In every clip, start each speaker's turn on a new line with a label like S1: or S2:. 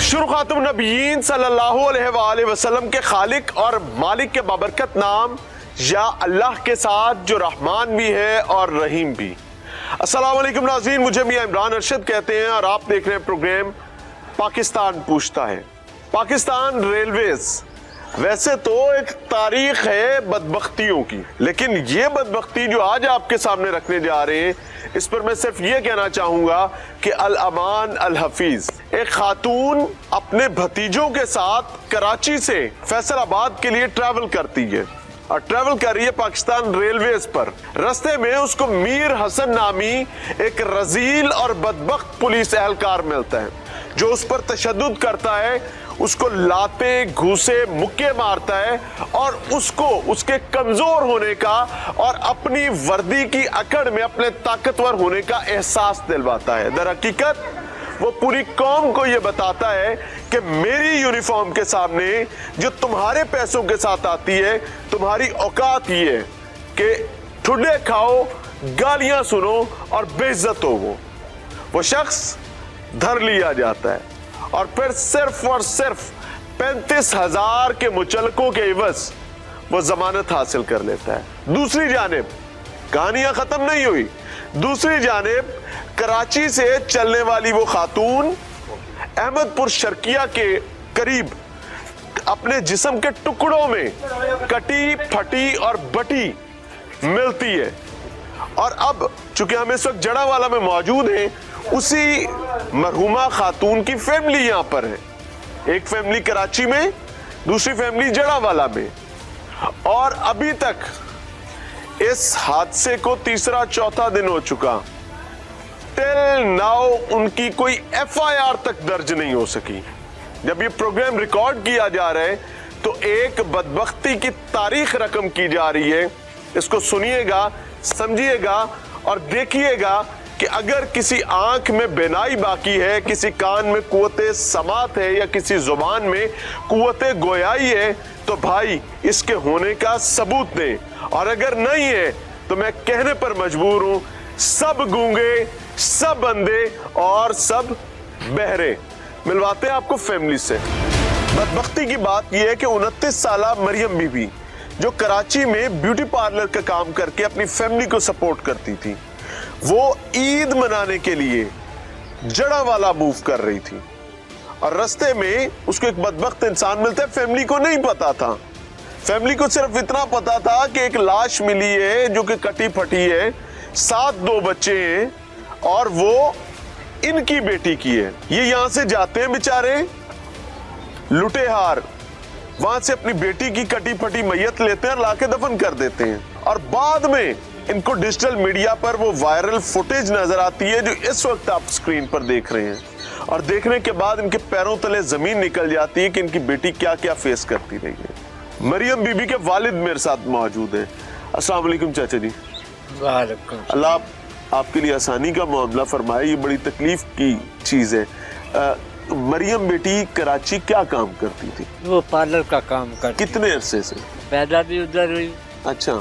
S1: शुरू खातुम नबीयीन सल्लल्लाहु अलैहि वसल्लम के खालिक और मालिक के बाबरकत नाम या अल्लाह के साथ जो रहमान भी है और रहीम भी। अस्सलाम वालेकुम नाज़रीन, मुझे मियां इमरान अरशद कहते हैं और आप देख रहे हैं प्रोग्राम पाकिस्तान पूछता है। पाकिस्तान रेलवेज वैसे तो एक तारीख है बदबख्तियों की, लेकिन ये बदबख्ती जो आज आपके सामने रखने जा रहे हैं, इस पर मैं सिर्फ ये कहना चाहूंगा कि अल अमान अल हफीज, एक खातून अपने भतीजों के साथ कराची से फैसलाबाद के लिए ट्रैवल करती है और ट्रैवल कर रही है पाकिस्तान रेलवेज पर। रास्ते में उसको मीर हसन नामी एक रजील और बदबख्त पुलिस एहलकार मिलता है जो उस पर तशद्दुद करता है, उसको लाते घूसे मुक्के मारता है और उसको उसके कमजोर होने का और अपनी वर्दी की अकड़ में अपने ताकतवर होने का एहसास दिलवाता है। दर हकीकत वो पूरी कौम को ये बताता है कि मेरी यूनिफॉर्म के सामने जो तुम्हारे पैसों के साथ आती है, तुम्हारी औकात ये है कि ठुड्डे खाओ, गालियां सुनो और बेइज्जत हो। वो शख्स धर लिया जाता है और फिर सिर्फ और सिर्फ 35,000 के मुचलकों के इवज वो जमानत हासिल कर लेता है। दूसरी जानिब कहानियां खत्म नहीं हुई। दूसरी जानिब कराची से चलने वाली वो खातून अहमदपुर शर्किया के करीब अपने जिस्म के टुकड़ों में कटी फटी और बटी मिलती है और अब चूंकि हम इस वक्त जड़ावाला में मौजूद हैं, उसी मरहुमा खातून की फैमिली यहां पर है। एक फैमिली कराची में, दूसरी फैमिली जड़ावाला में, और अभी तक इस हादसे को तीसरा चौथा दिन हो चुका। टिल नाउ उनकी कोई एफआईआर तक दर्ज नहीं हो सकी। जब ये प्रोग्राम रिकॉर्ड किया जा रहा है तो एक बदबख्ती की तारीख रकम की जा रही है। इसको सुनिएगा, समझिएगा और देखिएगा कि अगर किसी आंख में बेनाई बाकी है, किसी कान में कुव्वते समात है या किसी जुबान में कुव्वते गोयाई है, तो भाई इसके होने का सबूत दें। और अगर नहीं है तो मैं कहने पर मजबूर हूं, सब गूंगे, सब अंधे और सब बहरे। मिलवाते हैं आपको फैमिली से। बदबख्ती की बात यह है कि 29 साला मरियम बीबी जो कराची में ब्यूटी पार्लर का काम करके अपनी फैमिली को सपोर्ट करती थी, वो ईद मनाने के लिए जड़ावाला मूव कर रही थी और रास्ते में उसको एक बदबख्त इंसान मिलता है। फैमिली को नहीं पता था, फैमिली को सिर्फ इतना पता था कि एक लाश मिली है जो कि कटी फटी है, 2 बच्चे हैं और वो इनकी बेटी की है। ये यहां से जाते हैं बेचारे लुटेहार, वहां से अपनी बेटी की कटी फटी मैयत लेते हैं और लाके दफन कर देते हैं और बाद में इनको डिजिटल मीडिया पर वो वायरल फुटेज नजर आती है जो इस वक्त आप स्क्रीन पर देख रहे हैं, और देखने के बाद इनके पैरों तले जमीन निकल जाती है कि इनकी बेटी क्या क्या फेस करती रही है। मरियम बीबी के वालिद मेरे साथ मौजूद है। अस्सलाम वालेकुम चाचा जी।
S2: वालेकुम।
S1: अल्लाह आपके लिए आसानी का मामला फरमाए, ये बड़ी तकलीफ की चीज है। मरियम बेटी कराची क्या काम करती थी?
S2: वो पार्लर का काम करती।
S1: कितने अरसे से?
S2: पैदा भी उधर हुई,
S1: अच्छा,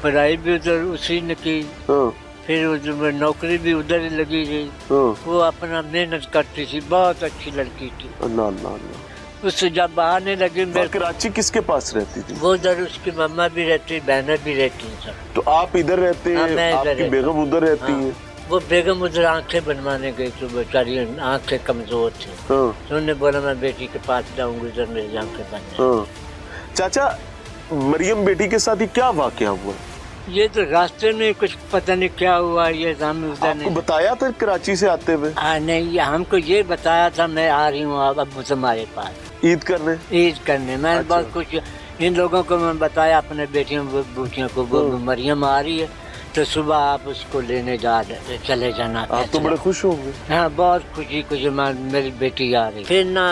S2: पढ़ाई भी उधर उसी ने की,
S1: हाँ,
S2: फिर उधर नौकरी भी उधर ही लगी गई।
S1: हाँ।
S2: वो अपना मेहनत करती थी, बहुत अच्छी लड़की थी।
S1: अल्लाह अल्लाह अल्लाह।
S2: उससे जब आने लगी मेरे,
S1: कराची किसके पास रहती थी?
S2: वो उधर उसकी मम्मा भी रहती, बहनें भी रहती हैं सब।
S1: तो आप इधर रहते
S2: हाँ,
S1: हैं,
S2: मैं इधर
S1: आपकी
S2: रहता
S1: बेगम उधर रहती
S2: हाँ।
S1: है?
S2: वो बेगम उधर आंखें बनवाने गई तो बेचारी आंखें कमजोर थी,
S1: हाँ,
S2: तो उन्होंने बोला मैं बेटी के पास जाऊंगी, उधर मेरी आंखें बन जाएं।
S1: हाँ। चाचा, मरियम बेटी के साथ ही क्या वाकया हुआ?
S2: ये तो रास्ते में कुछ पता नहीं क्या हुआ, ये हमें उधर
S1: आपको
S2: नहीं
S1: बताया था कराची से आते हुए?
S2: नहीं, हमको ये बताया था मैं आ रही हूँ अब तुम्हारे पास
S1: ईद करने?
S2: ईद करने। मैंने
S1: अच्छा।
S2: बहुत कुछ इन लोगों को मैं बताया, अपने बेटियों बूटियों को, वो मरियम आ रही है तो सुबह आप उसको लेने चले जाना।
S1: आप तो बड़े खुश होंगे।
S2: हाँ, बहुत खुशी मेरी बेटी आ रही। फिर ना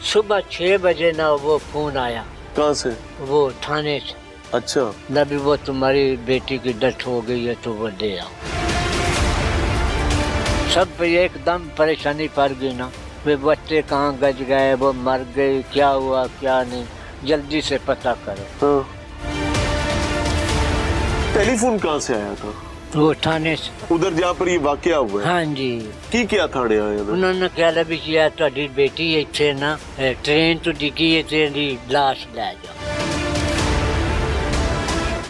S2: सुबह 6 बजे ना वो फोन आया।
S1: कहाँ से?
S2: वो थाने से।
S1: अच्छा,
S2: नबी वो तुम्हारी बेटी की डेथ हो गई है तो वो दे आओ। सब एकदम परेशानी पड़ गई ना, वे बच्चे कहाँ गज गए, वो मर गए, क्या हुआ क्या नहीं, जल्दी से पता करो।
S1: हाँ। टेलीफोन कहाँ से आया था?
S2: वो थाने से।
S1: उधर जहाँ पर ये वाकया हुआ है?
S2: हाँ जी।
S1: की क्या थाने आए हैं?
S2: उन्होंने कहला भी किया ਤੁਹਾਡੀ बेटी ਇੱਥੇ ना ट्रेन तो डिगी है ट्रेन ਦੀ लाश ले जाओ।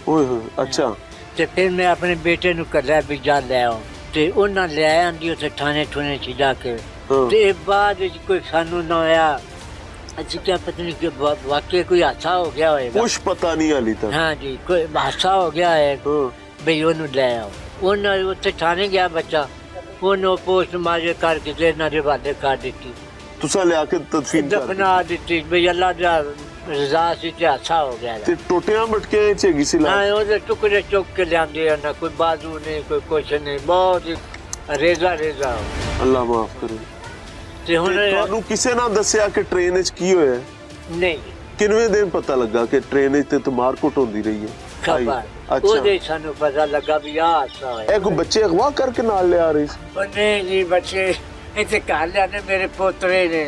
S1: ओए होए, अच्छा।
S2: ਤੇ ਫਿਰ ਮੈਂ ਆਪਣੇ ਬੇਟੇ ਨੂੰ ਕੱਲਿਆ ਵੀ ਜਾ ਲੈ ਆਓ ਤੇ ਉਹਨਾਂ ਲੈ ਆਂਦੀ ਉੱਥੇ ਥਾਣੇ ਠੁਣੇ ਚ ਜਾ ਕੇ ਤੇ ਬਾਅਦ ਵਿੱਚ ਕੋਈ ਸਾਨੂੰ ਨਾ ਆਇਆ ਅਸੀਂ ਕਿਹਾ ਪਤਾ ਨਹੀਂ ਕਿ ਵਾਕਿਆ ਕੋਈ ਹਾਦਸਾ ਹੋ ਗਿਆ ਹੋਏਗਾ।
S1: कुछ पता नहीं हाली तक।
S2: हाँ जी कोई हादसा हो गया है ਬਈ ਉਹਨੂੰ ਲੈ ਆਓ। ਉਹਨਾਂ ਉੱਥੇ ਥਾਣੇ ਗਿਆ ਬੱਚਾ ਉਹਨੂੰ ਪੋਸਟ ਮਾਰੇ ਕਰਕੇ ਤੇ ਇਹਨਾਂ ਦੇ ਹਵਾਲੇ ਕਰ ਦਿੱਤੀ
S1: तुसा ले आके तदफीन कर
S2: दफना ਦਿੱਤੀ ਬਈ ਅੱਲਾ ਦਾ ਰਜ਼ਾ ਸੀ ਤੇ ਹਾਦਸਾ ਹੋ ਗਿਆ।
S1: ते टोटियां मटके च हैगी सी लाश?
S2: हाँ ਉਹਦੇ ਟੁਕੜੇ ਚੁੱਕ ਕੇ ਲਿਆਂਦੇ ਆ ਨਾ ਕੋਈ ਬਾਜ਼ੂ ਨਹੀਂ ਕੋਈ ਕੁਛ ਨਹੀਂ ਬਹੁਤ ਹੀ ਰੇਜ਼ਾ ਰੇਜ਼ਾ।
S1: अल्लाह माफ करे।
S2: ਤੇ ਹੁਣ
S1: ਤੇ ਤੁਹਾਨੂੰ ਕਿਸੇ ਨੇ ਦੱਸਿਆ ਕਿ ਟ੍ਰੇਨ ਵਿੱਚ ਕੀ ਹੋਇਆ?
S2: ਨਹੀਂ
S1: ਕਿੰਨੇ ਦਿਨ ਪਤਾ ਲੱਗਾ ਕਿ ਟ੍ਰੇਨ ਵਿੱਚ ਤੇ ਮਾਰਕੁੱਟ ਹੁੰਦੀ ਰਹੀ ਹੈ?
S2: ਖਬਰ ਉਹਦੇ ਸਾਨੂੰ ਪਤਾ ਲੱਗਾ ਵੀ ਆਹ ਹਾਦਸਾ ਹੋਇਆ।
S1: ਇਹ ਕੋਈ ਬੱਚੇ ਅਗਵਾ ਕਰਕੇ ਨਾਲ ਲਿਆ ਰਹੀ ਸੀ?
S2: ਉਹ ਨਹੀਂ ਜੀ ਬੱਚੇ ਇੱਥੇ ਘਰ ਲਿਆਂਦੇ ਮੇਰੇ ਪੋਤਰੇ ਨੇ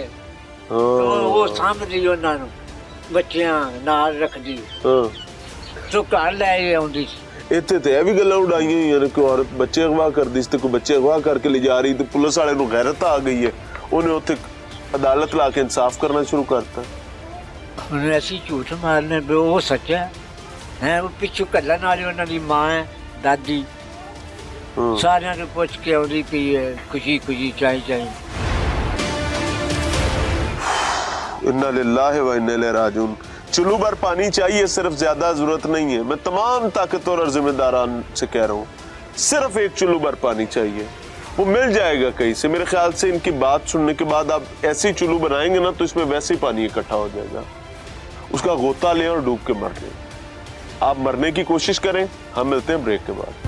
S2: ਉਹ ਸਾਂਭਦੀ ਉਹਨਾਂ ਨੂੰ ਬੱਚਿਆਂ ਨਾਲ ਰੱਖਦੀ ਤੋ ਘਰ ਲੈ ਆਉਂਦੀ ਸੀ।
S1: ਇੱਥੇ ਤੇ ਇਹ ਵੀ ਗੱਲਾਂ ਉਡਾਈਆਂ ਹੋਈਆਂ ਨੇ ਕਿ ਔਰਤ ਬੱਚੇ ਅਗਵਾ ਕਰਦੀ ਸੀ ਤੇ ਕੋਈ ਬੱਚੇ ਅਗਵਾ ਕਰਕੇ ਲੈ ਜਾ ਰਹੀ ਤੇ ਪੁਲਿਸ ਵਾਲੇ ਨੂੰ ਗੈਰਤ ਆ ਗਈ ਹੈ ਉਹਨੇ ਉੱਥੇ ਅਦਾਲਤ ਲਾ ਕੇ ਇਨਸਾਫ ਕਰਨਾ ਸ਼ੁਰੂ ਕਰਤਾ।
S2: ਹੁਣ ਅਸੀਂ ਝੂਠ ਮਾਰਨੇ ਵੀ ਉਹ ਸੱਚਾ ਹੈ ਉਹ ਪਿੱਛੋਂ ਕੱਲਣ ਵਾਲੀ ਉਹਨਾਂ ਦੀ ਮਾਂ ਹੈ ਦਾਦੀ ਸਾਰਿਆਂ ਨੂੰ ਪੁੱਛ ਕੇ ਆਉਂਦੀ ਪਈ ਹੈ ਖੁਸ਼ੀ ਖੁਸ਼ੀ ਚਾਹੀ ਚਾਹੀ।
S1: इन्ना लिल्लाहि व इन्ना इलैहि राजिऊन। चुल्लू भर पानी चाहिए, सिर्फ ज्यादा जरूरत नहीं है। मैं तमाम ताकतवर और जिम्मेदारान से कह रहा हूँ सिर्फ एक चुल्लू भर पानी चाहिए, वो मिल जाएगा कहीं से। मेरे ख्याल से इनकी बात सुनने के बाद आप ऐसी चुल्लू बनाएंगे ना तो इसमें वैसे ही पानी इकट्ठा हो जाएगा। उसका गोता लें और डूब के मर लें। आप मरने की कोशिश करें। हम मिलते हैं ब्रेक के बाद।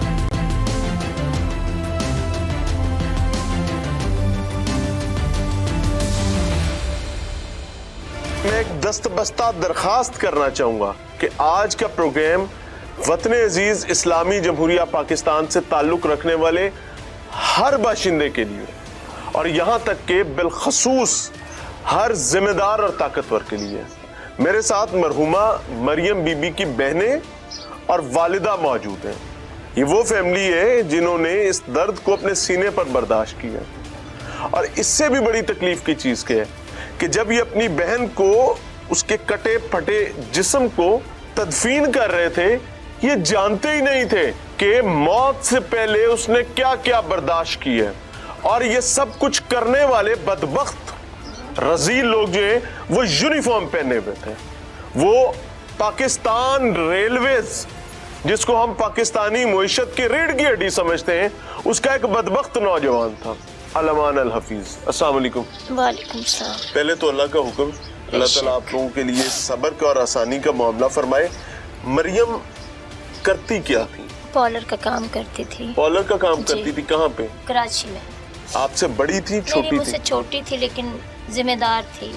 S1: मैं एक दस्तबस्ता दरखास्त करना चाहूँगा कि आज का प्रोग्राम वतन अजीज इस्लामी जमहूरिया पाकिस्तान से ताल्लुक़ रखने वाले हर बाशिंदे के लिए और यहाँ तक के बिलखसूस हर जिम्मेदार और ताकतवर के लिए। मेरे साथ मरहुमा मरियम बीबी की बहनें और वालिदा मौजूद हैं। ये वो फैमिली है जिन्होंने इस दर्द को अपने सीने पर बर्दाश्त किया और इससे भी बड़ी तकलीफ की चीज़ क्या है कि जब ये अपनी बहन को उसके कटे फटे जिस्म को तदफीन कर रहे थे ये जानते ही नहीं थे कि मौत से पहले उसने क्या क्या बर्दाश्त की है। और ये सब कुछ करने वाले बदबख्त रजील लोग जो हैं वो यूनिफॉर्म पहने हुए थे। वो पाकिस्तान रेलवेज जिसको हम पाकिस्तानी मुईशत की रीढ़ की हड्डी समझते हैं उसका एक बदबख्त नौजवान था अलमान अल हफीज। अस्सलाम वालेकुम।
S3: वालेकुम सलाम।
S1: पहले तो अल्लाह का हुक्म, अल्लाह ताला आप लोगों के लिए सब्र का और आसानी का मामला फरमाए। मरियम करती क्या थी?
S3: पॉलर का काम करती थी।
S1: पॉलर का काम करती थी? कहाँ पे?
S3: कराची में।
S1: आपसे बड़ी थी छोटी थी?
S3: मुझसे छोटी थी लेकिन जिम्मेदार थी।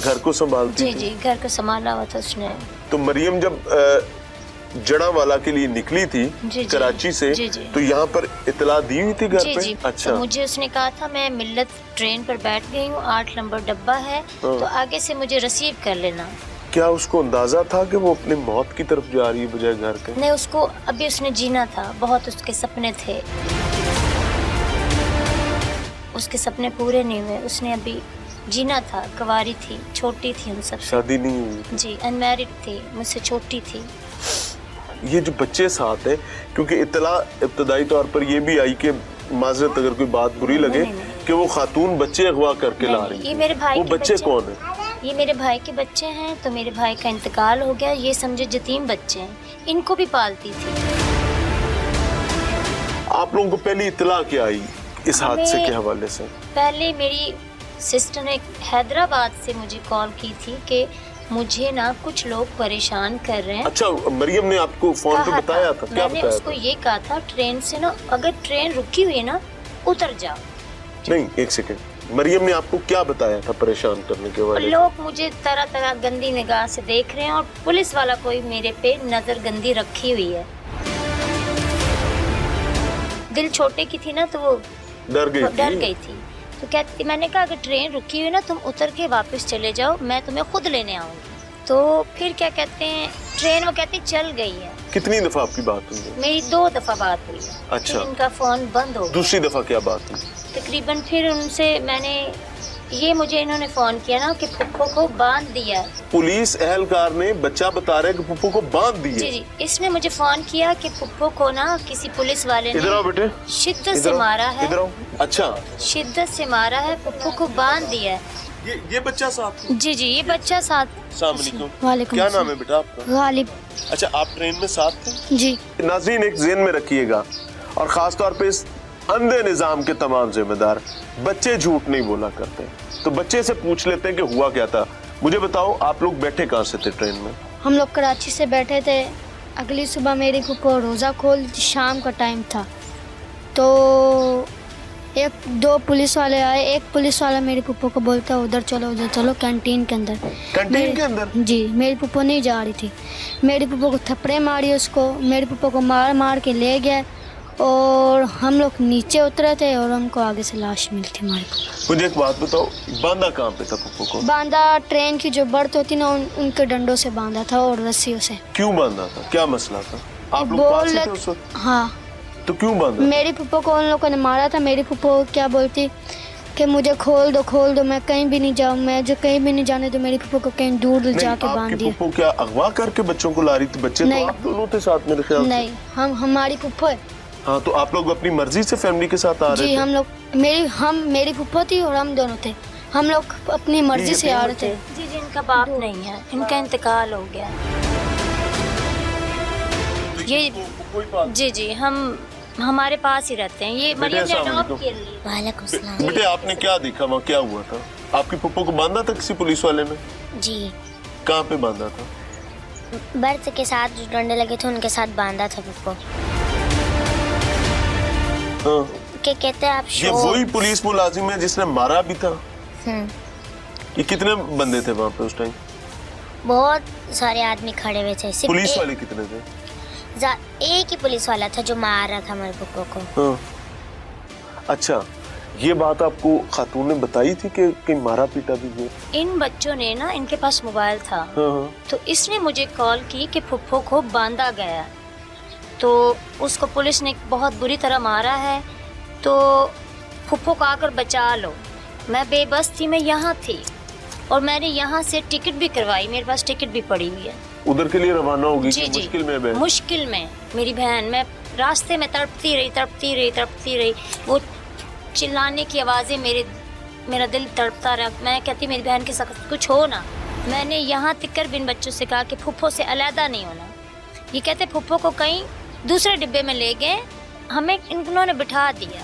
S1: घर को संभालती
S3: जी
S1: थी?
S3: जी घर को संभाला हुआ था उसने।
S1: तो मरियम जब जड़ावाला के लिए निकली थी
S3: जी,
S1: कराची से
S3: जी, जी।
S1: तो यहाँ पर इतला दी हुई थी घर
S3: जी,
S1: पे?
S3: जी।
S1: अच्छा।
S3: तो मुझे उसने कहा था मैं मिल्लत ट्रेन पर बैठ गई हूँ 8 नंबर डब्बा है तो आगे से मुझे रिसीव कर लेना।
S1: क्या उसको अंदाजा था कि वो अपनी मौत की तरफ जा रही है बजाय घर के?
S3: नहीं उसको अभी उसने जीना था, बहुत उसके सपने थे, उसके सपने पूरे नहीं हुए। उसने अभी जीना था, कुंवारी थी, छोटी थी हम सब।
S1: शादी नहीं हुई
S3: जी अनमैरिड थी, मुझसे छोटी थी।
S1: ये जो बच्चे साथ है क्योंकि इतला इब्तदाई तौर पर ये भी आई कि माजरत अगर कोई बात बुरी लगे कि वो खातून बच्चे अगवा करके ला रही
S3: ये मेरे भाई
S1: वो
S3: के
S1: बच्चे कौन है?
S3: ये मेरे भाई के बच्चे हैं। तो मेरे भाई का इंतकाल हो गया, ये समझे यतीम बच्चे हैं, इनको भी पालती थी।
S1: आप लोगों को पहली इतला क्या आई इस हादसे के हवाले से?
S3: पहले मेरी सिस्टर ने हैदराबाद से मुझे कॉल की थी कि मुझे ना कुछ लोग परेशान कर रहे हैं।
S1: अच्छा मरियम ने आपको फोन पे बताया था? क्या
S3: मैंने
S1: बताया
S3: उसको
S1: था?
S3: ये कहा था ट्रेन से ना अगर ट्रेन रुकी हुई है ना उतर जाओ।
S1: नहीं एक सेकंड, मरियम ने आपको क्या बताया था परेशान करने के वाले?
S3: लोग मुझे तरह तरह गंदी निगाह से देख रहे हैं और पुलिस वाला कोई मेरे पे नजर गंदी रखी हुई है। दिल छोटे की थी ना तो वो
S1: डर
S3: गई थी। तो कहती, मैंने कहा अगर ट्रेन रुकी हुई ना तुम उतर के वापस चले जाओ, मैं तुम्हें खुद लेने आऊंगी। तो फिर क्या कहते हैं ट्रेन वो कहती चल गई है।
S1: कितनी दफा आपकी बात हुई है?
S3: मेरी 2 दफा बात हुई है।
S1: अच्छा।
S3: फिर इनका फोन बंद हो गया।
S1: दूसरी दफा क्या बात हुई?
S3: तकरीबन फिर उनसे मैंने ये मुझे इन्होंने फोन किया ना कि पुप्पो को बांध दिया।
S1: पुलिस एहलकार ने बच्चा बता रहे कि पुप्पो को बांध
S3: जी
S1: दिए।
S3: जी, इसने मुझे फोन किया कि पुप्पो को ना किसी पुलिस वाले
S1: इधर आओ
S3: ने
S1: बेटे,
S3: शिद्दत
S1: इधर
S3: से
S1: आओ,
S3: मारा है।
S1: इधर आओ। अच्छा,
S3: शिद्दत से मारा है, पुप्पो को बांध दिया है।
S1: ये बच्चा साथ में?
S3: जी जी, ये बच्चा साथ।
S1: अस्सलाम वालेकुम।
S4: वालेकुम
S1: क्या
S4: अस्सलाम।
S1: नाम है बेटा आपका?
S4: गालिब।
S1: अच्छा, आप ट्रेन में साथ थे?
S4: जी।
S1: नाज़रीन, एक ज़हन में रखिएगा और ख़ास तौर पे इस अंधे निज़ाम के तमाम जिम्मेदार, बच्चे झूठ नहीं बोला करते। तो बच्चे से पूछ लेते हैं कि हुआ क्या था। मुझे बताओ, आप लोग बैठे कहाँ से थे ट्रेन में?
S4: हम लोग कराची से बैठे थे। अगली सुबह मेरी को रोज़ा खोल, शाम का टाइम था, तो 1-2 पुलिस वाले आए। एक पुलिस वाला मेरी पुप्पो को बोलता उधर चलो कैंटीन के अंदर।
S1: कैंटीन के अंदर?
S4: जी, मेरी पुप्पो नहीं जा रही थी। मेरी पुप्पो को थप्पड़े मारी उसको, मेरी पुप्पो को मार के ले गया और हम लोग नीचे उतरे थे और हमको आगे से लाश मिली थी हमारी पुप्पो।
S1: मुझे एक बात बताओ, बांधा कहाँ पे था पुप्पो को?
S4: बांधा ट्रेन की जो बर्थ होती ना, उनके डंडों से बांधा था और रस्सियों से।
S1: क्यों बांधा था? क्या मसला था? आप लोग पास ही थे उस वक्त?
S4: हाँ।
S1: तो क्यों बांधा?
S4: मेरी पुप्पो को उन लोगों ने मारा था। मेरी पुप्पो क्या बोलती कि मुझे खोल दो, मैं कहीं भी नहीं जाऊँ, मैं जो कहीं भी नहीं जाने तो मेरी पुप्पो को कहीं दूर जाके बांध
S1: आपकी
S4: दिया।
S1: पुप्पो क्या अगवा करके बच्चों को ला रही थी? बच्चे
S4: नहीं।
S1: तो आप दोनों थे साथ मेरे ख्याल से।
S4: नहीं, हमारी पुप्पो है।
S1: हाँ, तो आप लोग अपनी मर्जी से फैमिली के साथ आ रहे
S4: जी,
S1: थे?
S4: हम लोग मेरी पुप्पो थी और हम दोनों थे। हम लोग अपनी मर्जी से आ रहे थे।
S3: जी जी, इनका बाप नहीं है, इनका इंतकाल हो गया। ये
S1: कोई बात
S3: जी जी, हम हमारे पास ही रहते हैं। ये मरियम ने
S1: अस्सलाम
S3: अडॉप्ट
S1: वालेकुम।
S3: के लिए। वालेकुम सलाम।
S1: बेटे, आपने क्या देखा वहाँ? क्या हुआ था? आपकी पुप्पो को बांधा था किसी पुलिस वाले ने?
S5: जी,
S1: कहाँ पे बांधा था?
S5: बर्थ के साथ जो डंडे लगे थे उनके साथ बांधा था पुप्पो।
S1: हाँ।
S5: के कहते हैं आप
S1: ये
S5: शो।
S1: वही पुलिस मुलाजिम है जिसने मारा भी था?
S5: हम्म,
S1: ये कितने बंदे थे वहाँ पे उस टाइम?
S5: बहुत सारे आदमी खड़े हुए थे। सिर्फ
S1: पुलिस वाले कितने थे?
S5: एक ही पुलिस वाला था जो मार रहा था हमारे पुप्पो को।
S1: हाँ। अच्छा, ये बात आपको खातून ने बताई थी कि कहीं मारा पीटा भी हुआ?
S3: इन बच्चों ने ना, इनके पास मोबाइल था,
S1: हाँ।
S3: तो इसने मुझे कॉल की कि फुप्पो को बांधा गया, तो उसको पुलिस ने बहुत बुरी तरह मारा है, तो फुप्पो को आकर बचा लो। मैं बेबस थी, मैं यहाँ थी और मैंने यहाँ से टिकट भी करवाई, मेरे पास टिकट भी पड़ी हुई है।
S1: उधर के लिए रवाना होगी?
S3: जी जी,
S1: मुश्किल में बहन?
S3: मुश्किल में मेरी बहन, मैं रास्ते में तड़पती रही। वो चिल्लाने की आवाज़ें, मेरा दिल तड़पता रहा। मैं कहती मेरी बहन के साथ कुछ हो ना। मैंने यहाँ तिक्कर बिन बच्चों से कहा कि फुप्पो से अलहदा नहीं होना। ये कहते फुप्पो को कहीं दूसरे डिब्बे में ले गए, हमें इन्होंने बिठा दिया।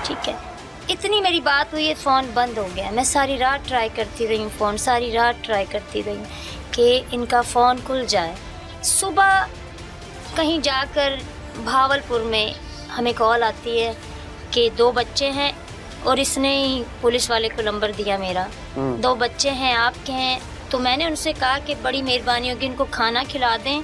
S3: ठीक है, इतनी मेरी बात हुई, फ़ोन बंद हो गया। मैं सारी रात ट्राई करती रही हूँ, फ़ोन सारी रात ट्राई करती रही कि इनका फ़ोन खुल जाए। सुबह कहीं जाकर भावलपुर में हमें कॉल आती है कि 2 बच्चे हैं, और इसने ही पुलिस वाले को नंबर दिया मेरा। 2 बच्चे हैं, आपके हैं। तो मैंने उनसे कहा कि बड़ी मेहरबानी होगी, इनको खाना खिला दें,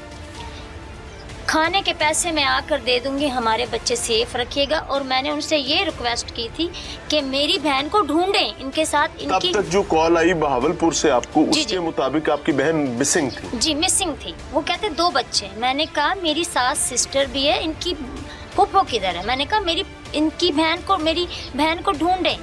S3: खाने के पैसे मैं आकर दे दूंगी, हमारे बच्चे सेफ रखिएगा। और मैंने उनसे ये रिक्वेस्ट की थी कि मेरी बहन को ढूंढें, इनके साथ
S1: तब
S3: इनकी।
S1: तक जो कॉल आई बहावलपुर से आपको,
S3: जी,
S1: उसके
S3: जी।
S1: मुताबिक आपकी बहन मिसिंग थी?
S3: जी, मिसिंग थी। वो कहते 2 बच्चे। मैंने कहा मेरी सास सिस्टर भी है, इनकी फुप्पो किधर है? मैंने कहा इनकी मेरी बहन को ढूंढें।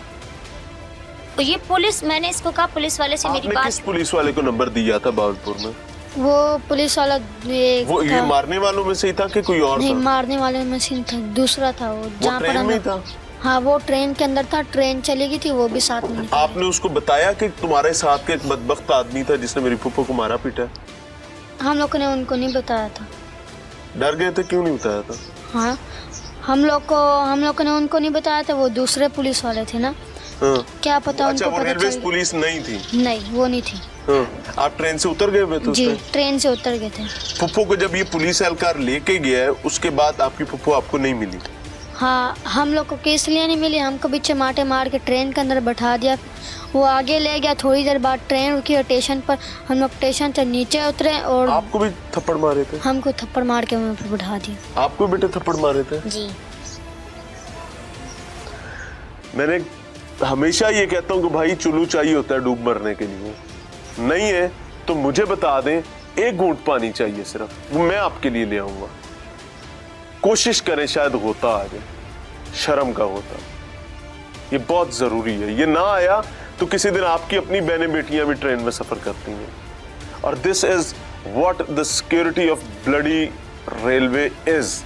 S3: तो ये पुलिस, मैंने इसको कहा पुलिस वाले से मेरी
S1: आपने किस
S3: बात।
S1: पुलिस वाले को नंबर दिया था बहावलपुर में?
S4: वो पुलिस वाला
S1: वो ये
S4: था।
S1: मारने वालों में से ही था कि कोई और
S4: नहीं,
S1: था?
S4: मारने वाले में से था, दूसरा था वो, जहाँ पर
S1: ट्रेन
S4: हम
S1: में ही
S4: लोग।
S1: था?
S4: हाँ, वो ट्रेन के अंदर था। ट्रेन चली गई थी, वो भी साथ में निकला।
S1: आपने उसको बताया कि तुम्हारे साथ के एक बदबख्त आदमी था जिसने मेरी फुप्पो को मारा पीटा?
S4: हम लोगों ने उनको नहीं बताया था।
S1: डर गए थे? क्यों नहीं बताया था?
S4: हाँ, हम लोगों ने उनको नहीं बताया था। वो दूसरे पुलिस वाले थे ना,
S1: हाँ।
S4: क्या पता
S1: अच्छा,
S4: उनको
S1: वो
S4: पता
S1: रेलवे
S4: चल।
S1: पुलिस नहीं थी?
S4: नहीं, वो नहीं थी।
S1: हाँ। आप ट्रेन से उतर गए हुए थे उस
S4: जी,
S1: टाइम?
S4: ट्रेन से उतर गए थे।
S1: फुप्पो को जब ये पुलिस एहलकार लेके गया है, उसके बाद आपकी फुप्पो आपको नहीं मिली?
S4: हाँ, हम लोग को किस लिए नहीं मिली, हमको पीछे माटे मार के ट्रेन के अंदर बैठा दिया। वो आगे ले गया, थोड़ी देर बाद ट्रेन रुकी और स्टेशन पर हम लोग स्टेशन से नीचे उतरे और
S1: आपको भी थप्पड़ मारे थे?
S4: हमको थप्पड़ मार के वहाँ पर बैठा दिया।
S1: आपको बेटे थप्पड़ मारे थे?
S5: जी,
S1: मैंने हमेशा ये कहता हूँ कि भाई चुल्लू चाहिए होता है डूब मरने के लिए, नहीं है तो मुझे बता दें एक घूंट पानी चाहिए सिर्फ, वो मैं आपके लिए ले आऊंगा। कोशिश करें शायद होता आ जाए, शर्म का होता। ये बहुत जरूरी है। ये ना आया तो किसी दिन आपकी अपनी बहनें बेटियां भी ट्रेन में सफर करती हैं। और this is what the security of bloody railway is.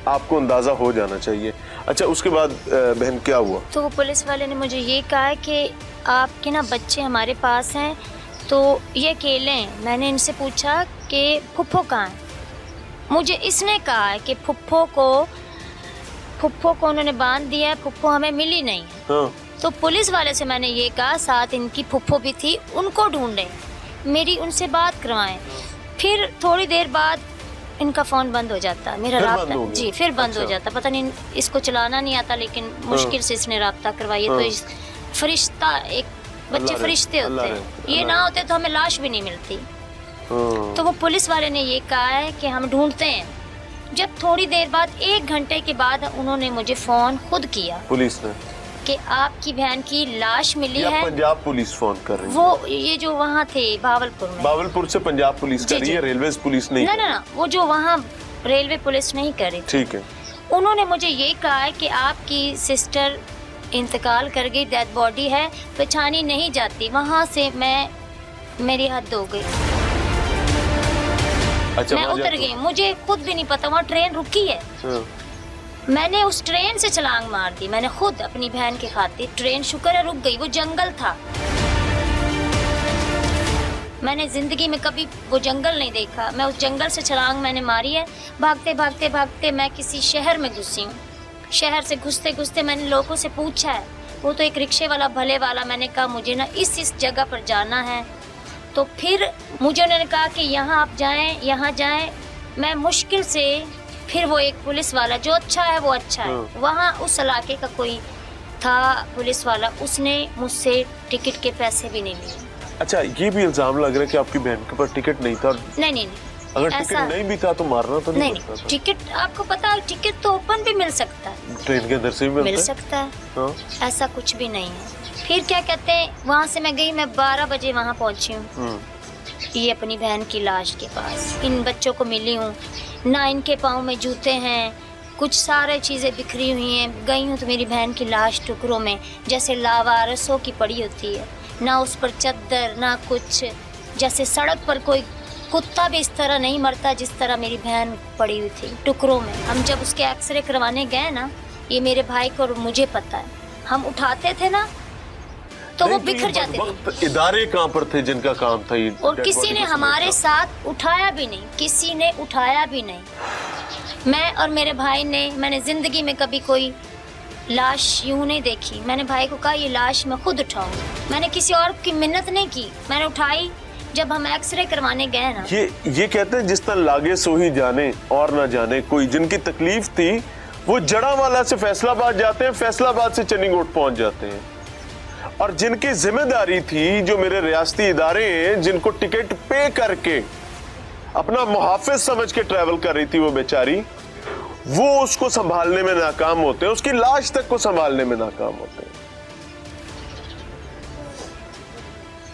S1: आपको अंदाजा हो जाना चाहिए। अच्छा, उसके बाद बहन क्या हुआ?
S3: तो वो पुलिस वाले ने मुझे ये कहा कि आपके ना बच्चे हमारे पास हैं, तो ये अकेले हैं। मैंने इनसे पूछा कि फुफ्फो कहाँ है। मुझे इसने कहा है कि फुफ्फो को उन्होंने बांध दिया है, फुफ्फो हमें मिली नहीं है।
S1: हाँ।
S3: तो पुलिस वाले से मैंने ये कहा, साथ इनकी फुफ्फो भी थी, उनको ढूंढें, मेरी उनसे बात करवाएं। फिर थोड़ी देर बाद इनका फ़ोन बंद हो जाता, मेरा
S1: फिर बंद
S3: राब्ता
S1: हो गया?
S3: जी फिर बंद हो
S1: अच्छा।
S3: जाता। पता नहीं इसको चलाना नहीं आता, लेकिन मुश्किल से इसने राब्ता करवाई।
S1: हाँ।
S3: तो इस फरिश्ता, एक बच्चे
S1: अल्लाह
S3: फरिश्ते
S1: अल्लाह
S3: होते हैं,
S1: रहे,
S3: ये
S1: अल्लाह
S3: ना होते तो हमें लाश भी नहीं मिलती।
S1: हाँ।
S3: तो वो पुलिस वाले ने ये कहा है कि हम ढूंढते हैं। जब थोड़ी देर बाद, 1 घंटे के बाद, उन्होंने मुझे फ़ोन खुद किया
S1: पुलिस ने
S3: कि आपकी बहन की लाश मिली
S1: या
S3: है।
S1: पंजाब पुलिस फोन कर रही है?
S3: वो ये जो वहाँ थे भावलपुर में,
S1: बावलपुर से पंजाब पुलिस
S3: जी,
S1: कर रही है,
S3: जी।
S1: रेलवे पुलिस नहीं
S3: ना
S1: कर
S3: ना ना, वो जो वहाँ रेलवे पुलिस नहीं कर रही थी।
S1: ठीक है।
S3: उन्होंने मुझे ये कहा है कि आपकी सिस्टर इंतकाल कर गई, डेड बॉडी है, पहचानी नहीं जाती। वहाँ से मेरी हद हो गई।
S1: अच्छा,
S3: मैं
S1: वहाँ
S3: उतर
S1: जाके-
S3: गई, मुझे खुद भी नहीं पता वहाँ ट्रेन रुकी है।
S1: हाँ।
S3: मैंने उस ट्रेन से छलांग मार दी, मैंने खुद अपनी बहन के खातिर। ट्रेन शुक्र है रुक गई, वो जंगल था। मैंने जिंदगी में कभी वो जंगल नहीं देखा। मैं उस जंगल से छलांग मैंने मारी है। भागते भागते भागते मैं किसी शहर में घुसी हूँ। शहर से घुसते घुसते मैंने लोगों से पूछा है, वो तो एक रिक्शे वाला भले वाला, मैंने कहा मुझे ना इस जगह पर जाना है। तो फिर मुझे उन्होंने कहा कि यहाँ आप जाएं, यहाँ जाएं। मैं मुश्किल से, फिर वो एक पुलिस वाला, जो अच्छा है वो अच्छा है, वहाँ उस इलाके का कोई था पुलिस वाला, उसने मुझसे टिकट के पैसे भी नहीं लिए।
S1: अच्छा, ये भी इल्जाम लग रहा है कि आपकी बहन के पास टिकट नहीं था।
S3: नहीं नहीं नहीं,
S1: अगर टिकट नहीं भी था तो मारना तो नहीं
S3: नहीं
S1: पड़ता था।
S3: टिकट आपको पता है, टिकट तो ओपन भी मिल सकता है,
S1: ट्रेन के अंदर से भी
S3: मिल
S1: मिलता है?
S3: सकता है।
S1: हाँ।
S3: ऐसा कुछ भी नहीं है। फिर क्या कहते हैं, वहाँ से मैं गई, मैं 12 बजे वहाँ पहुँची हूँ, ये अपनी बहन की लाश के पास। इन बच्चों को मिली हूँ, ना इनके पाँव में जूते हैं, कुछ सारे चीज़ें बिखरी हुई हैं। गई हूँ तो मेरी बहन की लाश टुकड़ों में जैसे लावारसों की पड़ी होती है, ना उस पर चद्दर ना कुछ। जैसे सड़क पर कोई कुत्ता भी इस तरह नहीं मरता जिस तरह मेरी बहन पड़ी हुई थी टुकड़ों में। हम जब उसके एक्सरे करवाने गए ना, ये मेरे भाई को और मुझे पता है, हम उठाते थे ना तो वो
S1: नहीं,
S3: बिखर
S1: ये
S3: जाते थे।
S1: वक्त इदारे कहाँ पर थे जिनका काम था ये?
S3: और
S1: dead
S3: किसी
S1: body
S3: ने
S1: को
S3: हमारे
S1: समेटना?
S3: साथ उठाया भी नहीं, किसी ने उठाया भी नहीं। मैं और मेरे भाई ने, मैंने ज़िंदगी में कभी कोई लाश यूं नहीं देखी। मैंने भाई को कहा ये लाश मैं खुद उठाऊंगी, मैंने किसी और की मिन्नत नहीं की, मैंने उठाई। जब हम एक्सरे करवाने गए ना,
S1: ये कहते हैं जिस तरह लागे सो ही जाने और ना जाने कोई। जिनकी तकलीफ थी वो जड़ावाला से फैसलाबाद जाते हैं, फैसलाबाद से चन्नीगोट पहुंच जाते हैं। और जिनकी जिम्मेदारी थी, जो मेरे रियासती इदारे हैं, जिनको टिकट पे करके अपना मुहाफिज समझ के ट्रैवल कर रही थी वो बेचारी, वो उसको संभालने में नाकाम होते हैं, उसकी लाश तक को संभालने में नाकाम होते हैं।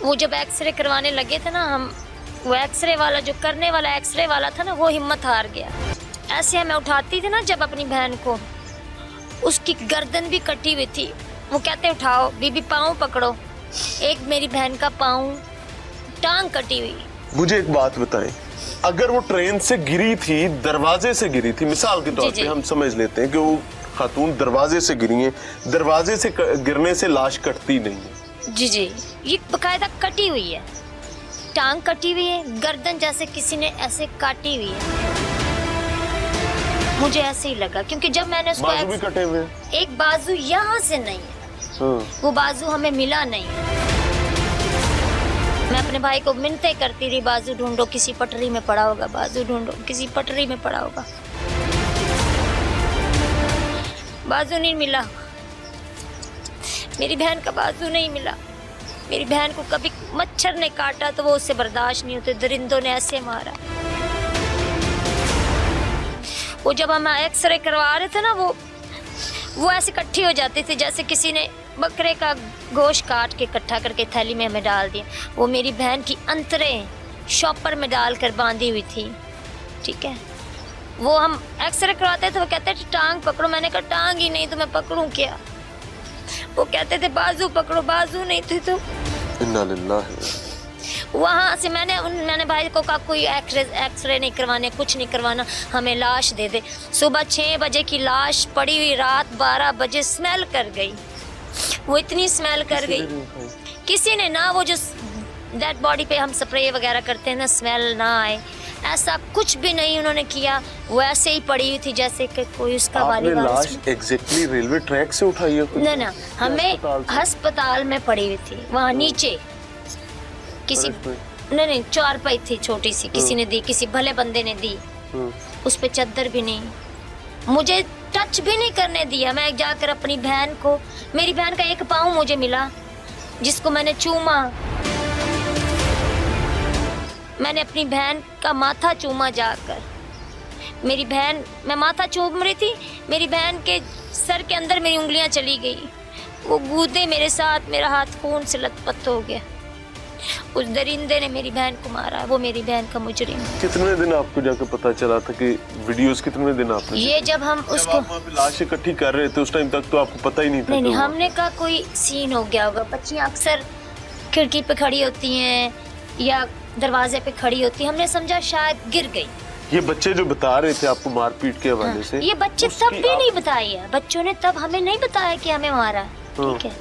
S3: वो जब एक्सरे करवाने लगे थे ना हम, वो एक्सरे वाला, जो करने वाला एक्सरे वाला था ना, वो हिम्मत हार गया। ऐसे हमें उठाती थी ना जब अपनी बहन को, उसकी गर्दन भी कटी हुई थी। वो कहते उठाओ बीबी, पाँव पकड़ो। एक मेरी बहन का पाँव, टांग कटी हुई।
S1: मुझे एक बात बताएं, अगर वो ट्रेन से गिरी थी, दरवाजे से गिरी थी, मिसाल के तौर
S3: जी,
S1: पे हम समझ लेते हैं कि वो खातून दरवाजे से गिरी है, दरवाजे से गिरने से लाश कटती नहीं है।
S3: जी जी, ये बकायदा कटी हुई है, टांग कटी हुई है, गर्दन जैसे किसी ने ऐसे काटी हुई है। मुझे ऐसे ही लगा, क्योंकि जब मैंने उसको
S1: बाजू भी कटे हुए हैं।
S3: एक बाजू यहाँ से नहीं है, वो बाजू हमें मिला नहीं है। मैं अपने भाई को मिन्नतें करती रही, बाजू ढूंढो, किसी पटरी में पड़ा होगा, बाजू ढूंढो, किसी पटरी में पड़ा होगा। बाजू नहीं मिला, मेरी बहन का बाजू नहीं मिला। मेरी बहन को कभी मच्छर ने काटा तो वो उससे बर्दाश्त नहीं होते, दरिंदों ने ऐसे मारा। वो जब हम एक्सरे करवा रहे थे ना, वो ऐसे इकट्ठी हो जाती थी जैसे किसी ने बकरे का गोश्त काट के इकट्ठा करके थैली में हमें डाल दिया। वो मेरी बहन की अंतरें शॉपर में डालकर बांधी हुई थी, ठीक है। वो हम एक्सरे करवाते थे, वो कहते थे टांग पकड़ो, मैंने कहा टांग ही नहीं तो मैं पकड़ूं क्या। वो कहते थे बाजू पकड़ो, बाजू नहीं थे तो
S1: इन्ना लिल्लाह।
S3: वहाँ से मैंने भाई को कहा कोई एक्सरे नहीं करवाने, कुछ नहीं करवाना, हमें लाश दे दे। सुबह 6 बजे की लाश पड़ी हुई, रात 12 बजे स्मेल कर गई। वो इतनी स्मेल कर गई, किसी ने ना, वो जो डेड बॉडी पे हम स्प्रे वगैरह करते हैं ना, स्मेल ना आए, ऐसा कुछ भी नहीं उन्होंने किया। वो ऐसे ही पड़ी हुई थी जैसे कि कोई उसका वाली
S1: लाश एग्जैक्टली रेलवे ट्रैक से उठाई है?
S3: ना, हमें अस्पताल में पड़ी हुई थी, वहाँ नीचे किसी नहीं, चारपाई थी छोटी सी, किसी ने दी, किसी भले बंदे ने दी। उस पे चादर भी नहीं, मुझे टच भी नहीं करने दिया। मैं जाकर अपनी बहन को, मेरी बहन का एक पाँव मुझे मिला जिसको मैंने चूमा, मैंने अपनी बहन का माथा चूमा जाकर। मेरी बहन, मैं माथा चूम रही थी, मेरी बहन के सर के अंदर मेरी उंगलियां चली गई, वो गूदे मेरे साथ, मेरा हाथ खून से लथपथ हो गया। उस दरिंदे ने मेरी बहन को मारा, वो मेरी बहन का मुजरिम।
S1: कितने दिन आपको जाकर पता चला था कि वीडियोस, कितने दिन आपने?
S3: ये जब हम उसको
S1: लाश इकट्ठी कर रहे थे उस टाइम तक तो आपको पता ही नहीं था?
S3: नहीं, हमने कहा कोई सीन हो गया होगा। बच्चियां अक्सर खिड़की पे खड़ी होती हैं या दरवाजे पे खड़ी होती हैं, हमने समझा शायद गिर गई।
S1: ये बच्चे जो बता रहे थे आपको मारपीट के हवाले से,
S3: ये बच्चे तब भी नहीं बताया, बच्चों ने तब हमें नहीं बताया कि हमें मारा, ठीक है,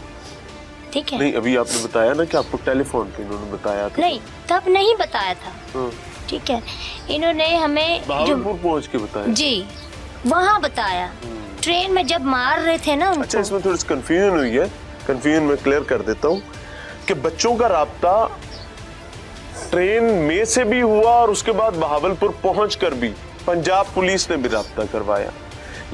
S3: ठीक है।
S1: नहीं, अभी आपने बताया ना कि आपको टेलीफोन पे इन्होंने बताया था।
S3: नहीं, तब नहीं बताया था, ठीक है। इन्होंने हमें
S1: बहावलपुर पहुंच के बताया
S3: जी, वहाँ बताया, ट्रेन में जब मार रहे थे ना उनको।
S1: अच्छा, इसमें थोड़ी कंफ्यूजन हुई है, कंफ्यूजन मैं क्लियर कर देता हूँ कि बच्चों का राब्ता ट्रेन में से भी हुआ और उसके बाद बहावलपुर पहुंचकर भी पंजाब पुलिस ने भी राब्ता करवाया,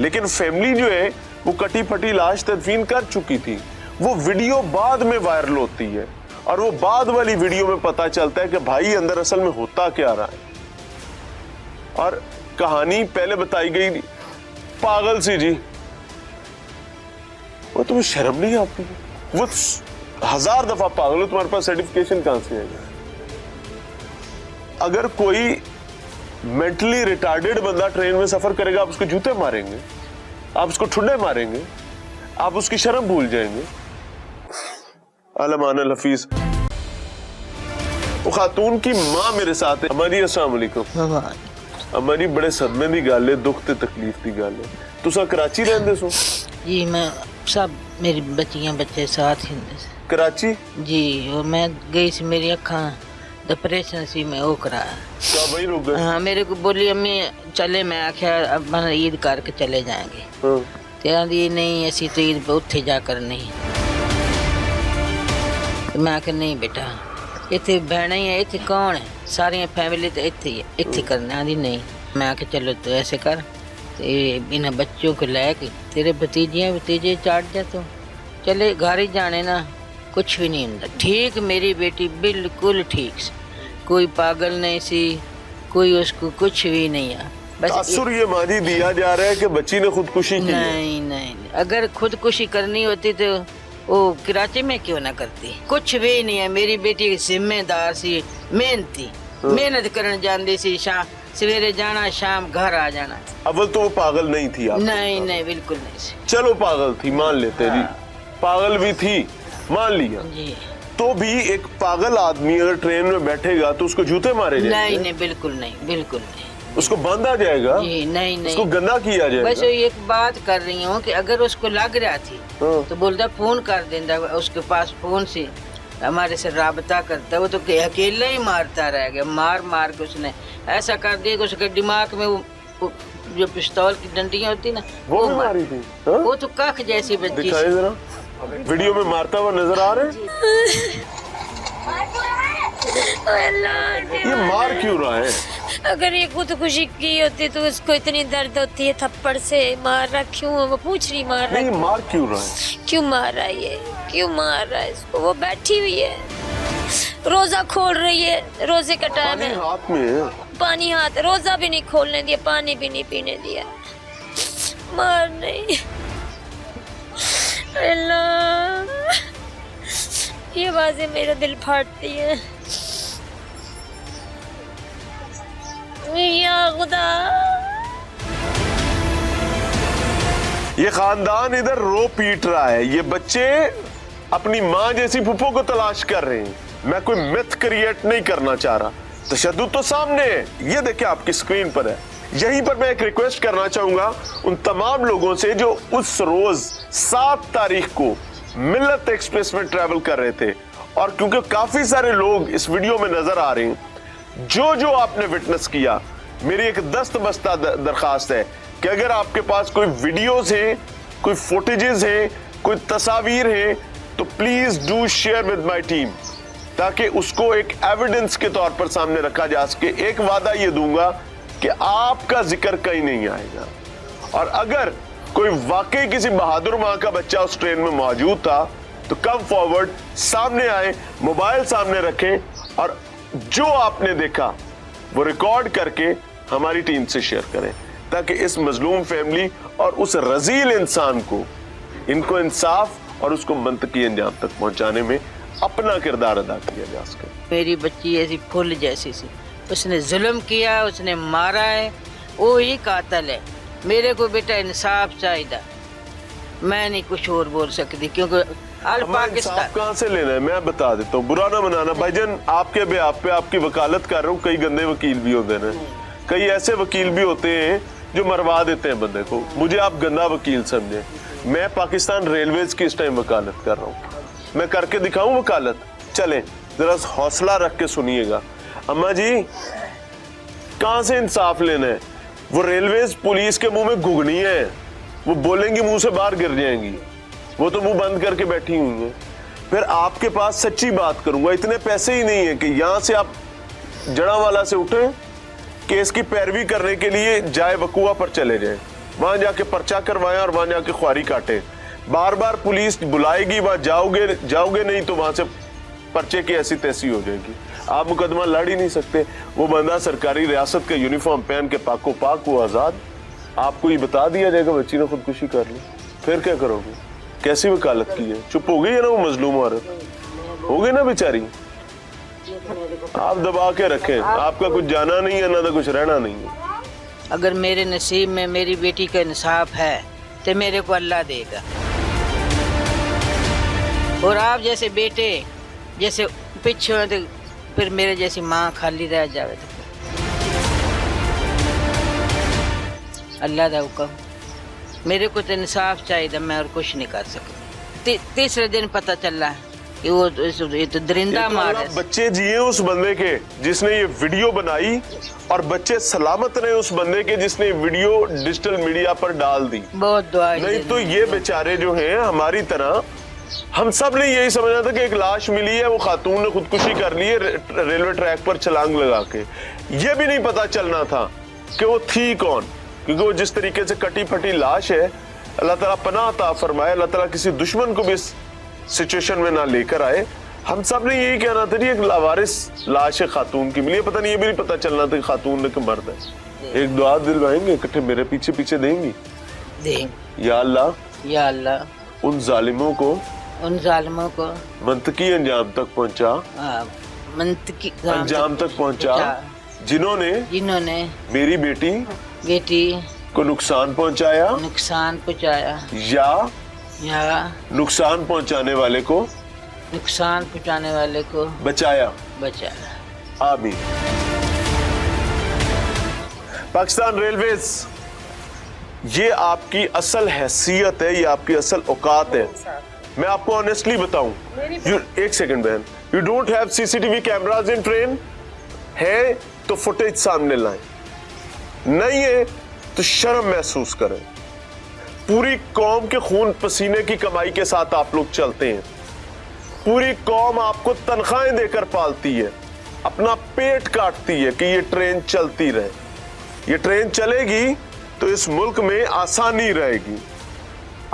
S1: लेकिन फैमिली जो है वो कटी फटी लाश तदफीन कर चुकी थी। वो वीडियो बाद में वायरल होती है और वो बाद वाली वीडियो में पता चलता है कि भाई अंदर असल में होता क्या रहा है। और कहानी पहले बताई गई पागल सी जी, वो तुम्हें शर्म नहीं आती? वो 1000 दफा पागल हो, तुम्हारे पास सर्टिफिकेशन कहां से आएगा? अगर कोई मेंटली रिटार्डेड बंदा ट्रेन में सफर करेगा, आप उसको जूते मारेंगे, आप उसको ठुड्डे मारेंगे, आप उसकी शर्म भूल जाएंगे। अलमान अल हफीज। वो खातून की मां मेरे साथ है। हमारी अस्सलाम वालेकुम। हमारी बड़े सदमे दी गल है, दुख ते तकलीफ दी गल है। तुसा कराची रहंदे सो?
S6: जी, मैं सब मेरी बच्चियां बच्चे साथ ही
S1: कराची
S6: जी। और मैं गई सी, मेरी अखा डिप्रेशन सी, मैं वो कराया।
S1: क्या वही रुक गए?
S6: हाँ, मेरे को बोली अम्मी चले, मैं आख्या अब मैं ईद करके चले जाएंगे।
S1: हाँ।
S6: ते आंदी नहीं असी तो ईद उत्थे जाकर नहीं। मैं आख्या नहीं बेटा, इतने बहना ही है, इतने कौन है, सारी फैमिली तो इतने ही है, इतने करने। आंदी नहीं। मैं आख्या चलो तो ऐसे कर, इन बच्चों को लेके तेरे भतीजे चाट जा, तो चले घर ही जाने ना, कुछ भी नहीं होता। ठीक, मेरी बेटी बिल्कुल ठीक सी, कोई पागल नहीं सी, कोई उसको कुछ भी नहीं है। बस
S1: तासुर ये माजी दिया जा रहा है कि बच्ची ने खुदकुशी की है।
S6: नहीं, नहीं, अगर खुदकुशी करनी होती तो वो कराची में क्यों ना करती। कुछ भी नहीं है, मेरी बेटी जिम्मेदार सी, मेहनती, मेहनत करने जाती सी, शाम सवेरे जाना, शाम घर आ जाना।
S1: अव्वल तो वो पागल नहीं थी आप?
S6: नहीं, नहीं, बिल्कुल नहीं सी।
S1: चलो पागल थी मान लेते जी, पागल भी थी मान लिया
S6: जी।
S1: तो भी एक पागल आदमी अगर ट्रेन में बैठेगा तो उसको जूते मारे जाएंगे?
S6: नहीं, नहीं, बिल्कुल नहीं, बिल्कुल नहीं।
S1: उसको बांधा जाएगा?
S6: जी, नहीं, नहीं,
S1: उसको गंदा किया जाएगा?
S6: बस एक बात कर रही हूँ कि अगर उसको लग रहा थी तो बोलता फोन कर देता, उसके पास फोन से हमारे से राबता करता। वो तो अकेला ही मारता रह गया, मार मार के उसने ऐसा कर दिया कि उसके दिमाग में वो जो पिस्तौल की डंडियां होती ना,
S1: वो भी मारी थी? हाँ?
S6: वो तो कख जैसी बच्ची।
S1: दिखाई जरा, वीडियो में मारता हुआ नजर आ रहा है। ये मार क्यों रहा है?
S3: अगर ये खुदकुशी की होती तो उसको इतनी दर्द होती है, थप्पड़ से मार रहा क्यों, वो पूछ रही मार रहा
S1: नहीं, मार क्यों रहा है?
S3: क्यों मार रहा है, ये क्यों मार रहा है इसको? वो बैठी हुई है, रोजा खोल रही है, रोजे का टाइम है,
S1: हाथ में है
S3: पानी हाथ, रोजा भी नहीं खोलने दिया, पानी भी नहीं पीने दिया, मार नहीं। अल्लाह, ये आवाजें मेरा दिल फाड़ती है। या खुदा।
S1: ये खानदान इधर रो पीट रहा है, ये बच्चे अपनी माँ जैसी फूफो को तलाश कर रहे हैं। मैं कोई मिथ क्रिएट नहीं करना चाह रहा, तशद्दुद तो सामने है, ये देखिए आपकी स्क्रीन पर है। यहीं पर मैं एक रिक्वेस्ट करना चाहूंगा उन तमाम लोगों से जो उस रोज 7 तारीख को मिल्लत एक्सप्रेस में ट्रैवल कर रहे थे, और क्योंकि काफी सारे लोग इस वीडियो में नजर आ रहे हैं, जो आपने विटनेस किया, मेरी एक दस्तबस्ता दरखास्त है कि अगर आपके पास कोई वीडियोस हैं, कोई फुटेजेस हैं, कोई तस्वीर हैं, तो please do share with my team, ताकि उसको एक एविडेंस के तौर पर सामने रखा जा सके। एक वादा ये दूंगा कि आपका जिक्र कहीं नहीं आएगा, और अगर कोई वाकई किसी बहादुर माँ का बच्चा उस ट्रेन में मौजूद था तो कम फॉरवर्ड, सामने आए, मोबाइल सामने रखें, और जो आपने देखा वो रिकॉर्ड करके हमारी टीम से शेयर करें, ताकि इस मजलूम फैमिली और उस रजील इंसान को, इनको इंसाफ और उसको मंतकी अंजाम तक पहुंचाने में अपना किरदार अदा किया जा सके।
S6: मेरी बच्ची ऐसी फूल जैसी सी, उसने जुल्म किया, उसने मारा है, वो ही कातिल है। मेरे को बेटा इंसाफ चाहिए, मैं नहीं कुछ और बोल सकती, क्योंकि अल पाकिस्तान
S1: कहाँ से लेना है मैं बता देता हूँ, बुरा ना मनाना भाईजान, आपके बेआब पे आपकी वकालत कर रहा हूँ। कई गंदे वकील भी होते हैं, कई ऐसे वकील भी होते हैं जो मरवा देते हैं बंदे को। मुझे आप गंदा वकील समझे, मैं पाकिस्तान रेलवेज की इस टाइम वकालत कर रहा हूँ, मैं करके दिखाऊं वकालत। चले जरा हौसला रख के सुनिएगा। अम्मा जी, कहां से इंसाफ लेना है? वो रेलवेज पुलिस के मुंह में घुगनी है, वो बोलेंगी मुंह से बाहर गिर जाएंगी, वो तो मुंह बंद करके बैठी हुई है। फिर आपके पास सच्ची बात करूंगा, इतने पैसे ही नहीं है कि यहां से आप जड़ावाला से उठे, केस की पैरवी करने के लिए जाए वकुआ पर चले जाए, वहां जाके पर्चा करवाएं और वहां जाके ख्वारी काटे। बार बार पुलिस बुलाएगी, वहां जाओगे नहीं तो वहां से पर्चे की ऐसी तैसी हो जाएगी, आप मुकदमा लड़ ही नहीं सकते। वो बंदा सरकारी रियासत का यूनिफॉर्म पहन के पाको पाक, वो आजाद, आपको ये बता दिया जाएगा बच्ची ने खुदकुशी कर ली, फिर क्या करोगे? कैसी वकालत की है? चुप हो गई है ना वो मजलूम औरत, हो गई ना बेचारी। आप दबा के रखें, आपका कुछ जाना नहीं है ना तो कुछ रहना नहीं है।
S6: अगर मेरे नसीब में मेरी बेटी का इंसाफ है तो मेरे को अल्लाह देगा, और आप जैसे बेटे जैसे पीछे हो तो फिर मेरे जैसी माँ खाली रह जावे तो अल्लाह का हुक्म। मेरे को तो इंसाफ चाहिए, मैं और कुछ नहीं कर सकती। तीसरे दिन पता चला कि वो तो दरिंदा मार है।
S1: बच्चे जिए उस बंदे के जिसने ये वीडियो बनाई, और बच्चे सलामत रहे उस बंदे के जिसने वीडियो डिजिटल मीडिया पर डाल दी।
S6: बहुत दुआ,
S1: नहीं तो ये बेचारे जो हैं हमारी तरह, हम सब ने यही समझा था कि एक लाश मिली है, वो खातून ने खुदकुशी कर ली है रेलवे ट्रैक पर छलांग लगा के। ये भी नहीं पता चलना था कि वो थी कौन, क्योंकि वो जिस तरीके से कटी फटी लाश है, अल्लाह ताला पनाह अता फरमाए, अल्लाह ताला किसी दुश्मन को भी इस सिचुएशन में ना लेकर आए। हम सब ने यही कहना था जी एक लावारिस लाश है खातून की मिली, पता नहीं, ये भी नहीं पता चलना था कि खातून ने कि मर्द है। एक दुआ दिलवाएंगे इकट्ठे, मेरे पीछे पीछे देंगी। या अल्लाह उन जालिमों को मंतकी अंजाम तक पहुंचा, अंजाम तक पहुंचा जिन्होंने मेरी बेटी को नुकसान पहुंचाया या नुकसान पहुंचाने वाले को बचाया। आमीन। पाकिस्तान रेलवेज, ये आपकी असल हैसियत है, ये आपकी असल औकात है। मैं आपको ऑनेस्टली बताऊं, एक सेकंड बहन, you don't have CCTV cameras in train, है तो फुटेज सामने लाएं, नहीं है तो शर्म महसूस करें। पूरी कौम के खून पसीने की कमाई के साथ आप लोग चलते हैं, पूरी कौम आपको तनख्वाहें देकर पालती है, अपना पेट काटती है कि ये ट्रेन चलती रहे। ये ट्रेन चलेगी तो इस मुल्क में आसानी रहेगी।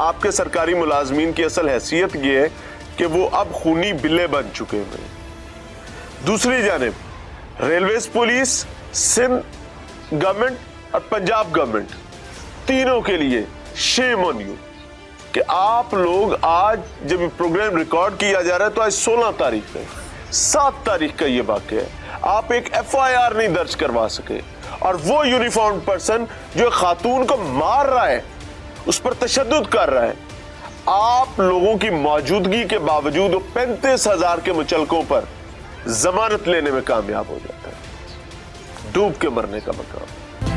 S1: आपके सरकारी मुलाजमीन की असल हैसियत ये है कि वो अब खूनी बिल्ले बन चुके हैं। दूसरी जानिब रेलवेज पुलिस, सिंध गवर्नमेंट और पंजाब गवर्नमेंट, तीनों के लिए शेम ऑन यू कि आप लोग आज जब ये प्रोग्राम रिकॉर्ड किया जा रहा है तो आज 16 तारीख है, 7 तारीख का ये वाक़या है, आप एक FIR नहीं दर्ज करवा सके, और वो यूनिफॉर्म पर्सन जो खातून को मार रहा है, उस पर तशद्दुद कर रहा है, आप लोगों की मौजूदगी के बावजूद 35,000 के मुचलकों पर जमानत लेने में कामयाब हो जाता है। डूब के मरने का मकाम।